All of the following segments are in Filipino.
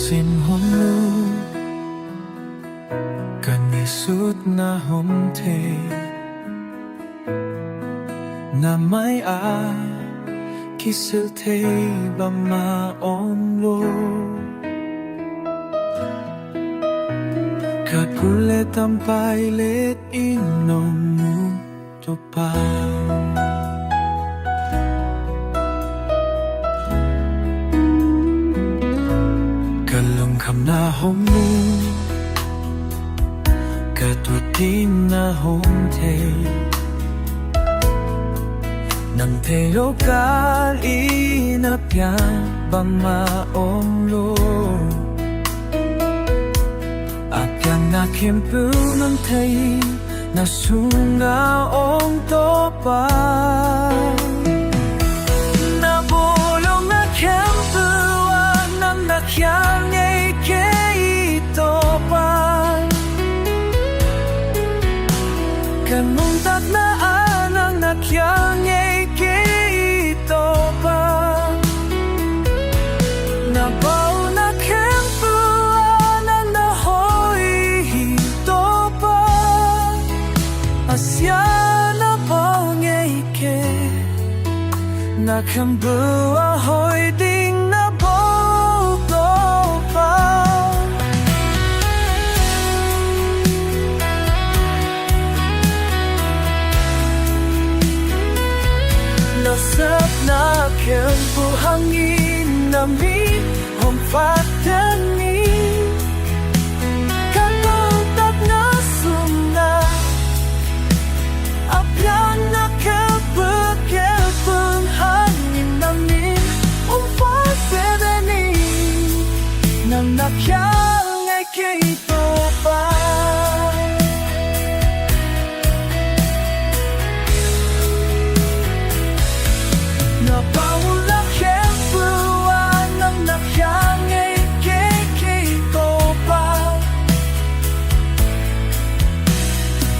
Sin honu kanisut na humte na may kisilte ba maomlo kagulit ang pailit inom mo to pa Kalungkam na homu Katutin na homte Nang teo kali na piang bamaomlo Akyang nakimpu ng tay Na sunga ong topa Nabulong na kempu Nang nakyang ay keitopa Kamuntat na anang nakyang ay keitopa Nabaw na kempu Nang nahoy hitopa Asya na bangay ke Nakambu ahoy ding Nasab na kempu hangin nami hong fatani Kalungtat na sumna Apyan na kepun hangin nami hong fatani Nang nakyang ay keito pa Napaula kempu anang nakyang ay kekeito pa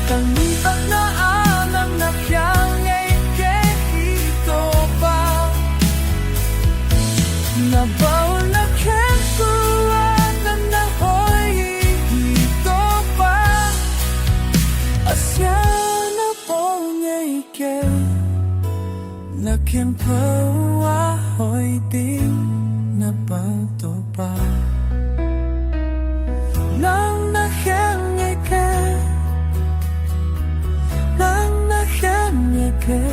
Kangitan na anang nakyang ay kekeito pa Napaula kempu anang nahoy hito pa Asya na pong ay Nakimpo ahoy ding napagtupa Nang nakangike Nang nakangike